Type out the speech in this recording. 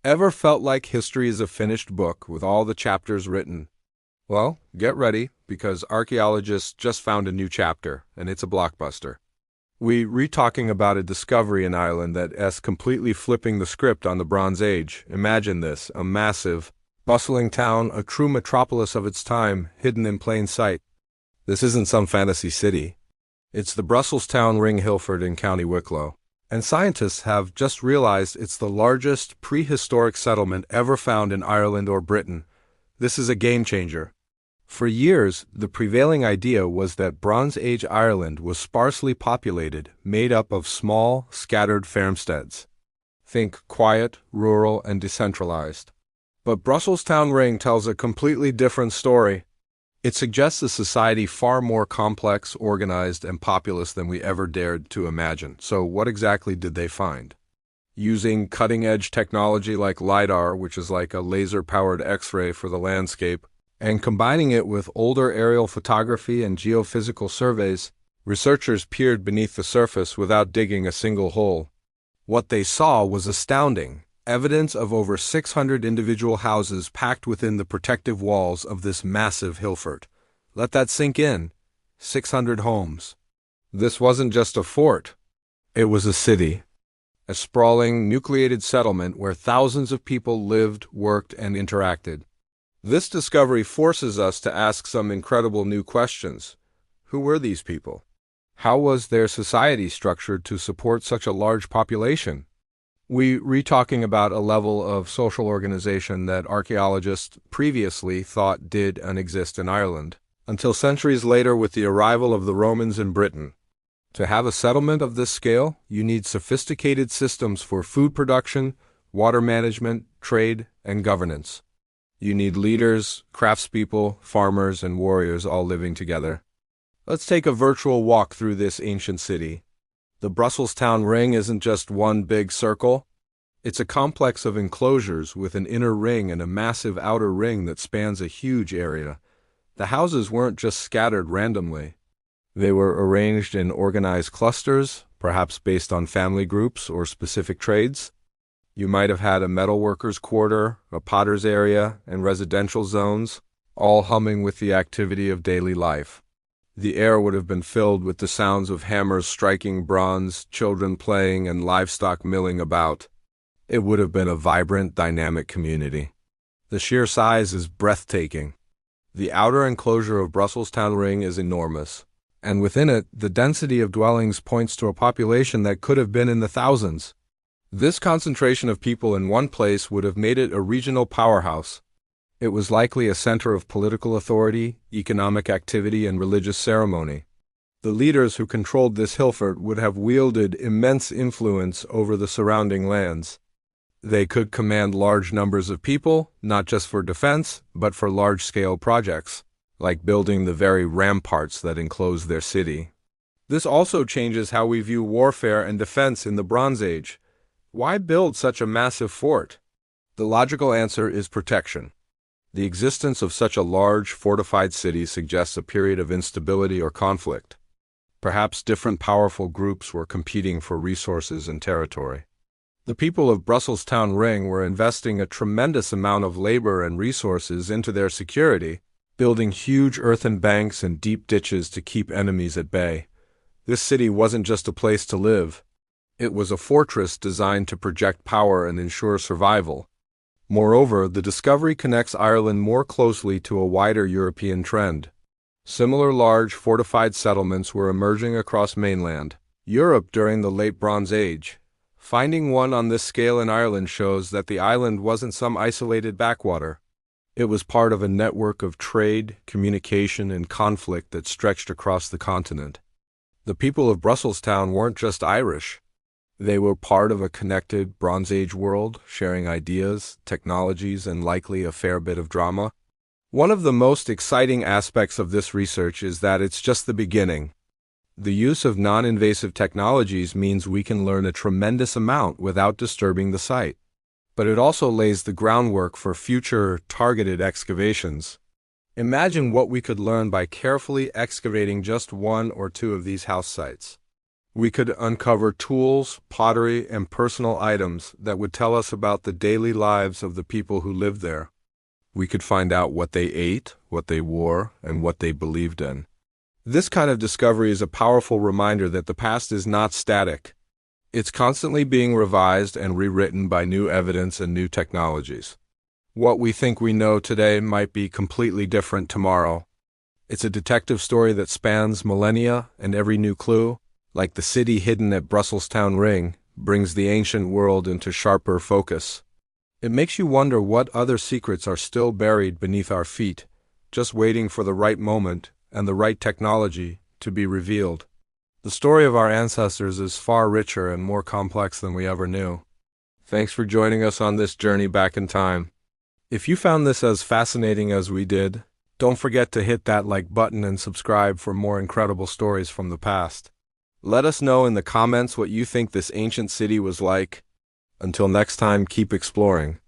Ever felt like history is a finished book with all the chapters written? Well, get ready, because archaeologists just found a new chapter, and it's a blockbuster. We're talking about a discovery in Ireland that's completely flipping the script on the Bronze Age. Imagine this, a massive, bustling town, a true metropolis of its time, hidden in plain sight. This isn't some fantasy city. It's the Brussels town Ring Hillfort in County Wicklow. And scientists have just realized it's the largest prehistoric settlement ever found in Ireland or Britain. This is a game changer. For years, the prevailing idea was that Bronze Age Ireland was sparsely populated, made up of small, scattered farmsteads. Think quiet, rural, and decentralized. But Brussels town Ring tells a completely different story. It suggests a society far more complex, organized, and populous than we ever dared to imagine. So what exactly did they find? Using cutting-edge technology like LiDAR, which is like a laser-powered X-ray for the landscape, and combining it with older aerial photography and geophysical surveys, researchers peered beneath the surface without digging a single hole. What they saw was astounding. Evidence of over 600 individual houses packed within the protective walls of this massive hillfort. Let that sink in. 600 homes. This wasn't just a fort. It was a city. A sprawling, nucleated settlement where thousands of people lived, worked, and interacted. This discovery forces us to ask some incredible new questions. Who were these people? How was their society structured to support such a large population? We're talking about a level of social organization that archaeologists previously thought didn't exist in Ireland, until centuries later with the arrival of the Romans in Britain. To have a settlement of this scale, you need sophisticated systems for food production, water management, trade, and governance. You need leaders, craftspeople, farmers, and warriors all living together. Let's take a virtual walk through this ancient city. The Brussels town ring isn't just one big circle. It's a complex of enclosures with an inner ring and a massive outer ring that spans a huge area. The houses weren't just scattered randomly. They were arranged in organized clusters, perhaps based on family groups or specific trades. You might have had a metalworker's quarter, a potter's area, and residential zones, all humming with the activity of daily life. The air would have been filled with the sounds of hammers striking bronze, children playing, and livestock milling about. It would have been a vibrant, dynamic community. The sheer size is breathtaking. The outer enclosure of Brussels town ring is enormous, and within it, the density of dwellings points to a population that could have been in the thousands. This concentration of people in one place would have made it a regional powerhouse. It was likely a center of political authority, economic activity, and religious ceremony. The leaders who controlled this hillfort would have wielded immense influence over the surrounding lands. They could command large numbers of people, not just for defense, but for large-scale projects, like building the very ramparts that enclose their city. This also changes how we view warfare and defense in the Bronze Age. Why build such a massive fort? The logical answer is protection. The existence of such a large, fortified city suggests a period of instability or conflict. Perhaps different powerful groups were competing for resources and territory. The people of Brussels town ring were investing a tremendous amount of labor and resources into their security, building huge earthen banks and deep ditches to keep enemies at bay. This city wasn't just a place to live. It was a fortress designed to project power and ensure survival. Moreover, the discovery connects Ireland more closely to a wider European trend. Similar large, fortified settlements were emerging across mainland Europe during the late Bronze Age. Finding one on this scale in Ireland shows that the island wasn't some isolated backwater. It was part of a network of trade, communication, and conflict that stretched across the continent. The people of Brussels town weren't just Irish. They were part of a connected Bronze Age world, sharing ideas, technologies, and likely a fair bit of drama. One of the most exciting aspects of this research is that it's just the beginning. The use of non-invasive technologies means we can learn a tremendous amount without disturbing the site. But it also lays the groundwork for future targeted excavations. Imagine what we could learn by carefully excavating just one or two of these house sites. We could uncover tools, pottery, and personal items that would tell us about the daily lives of the people who lived there. We could find out what they ate, what they wore, and what they believed in. This kind of discovery is a powerful reminder that the past is not static. It's constantly being revised and rewritten by new evidence and new technologies. What we think we know today might be completely different tomorrow. It's a detective story that spans millennia, and every new clue, like the city hidden at Brusselstown Ring, brings the ancient world into sharper focus. It makes you wonder what other secrets are still buried beneath our feet, just waiting for the right moment and the right technology to be revealed. The story of our ancestors is far richer and more complex than we ever knew. Thanks for joining us on this journey back in time. If you found this as fascinating as we did, don't forget to hit that like button and subscribe for more incredible stories from the past. Let us know in the comments what you think this ancient city was like. Until next time, keep exploring.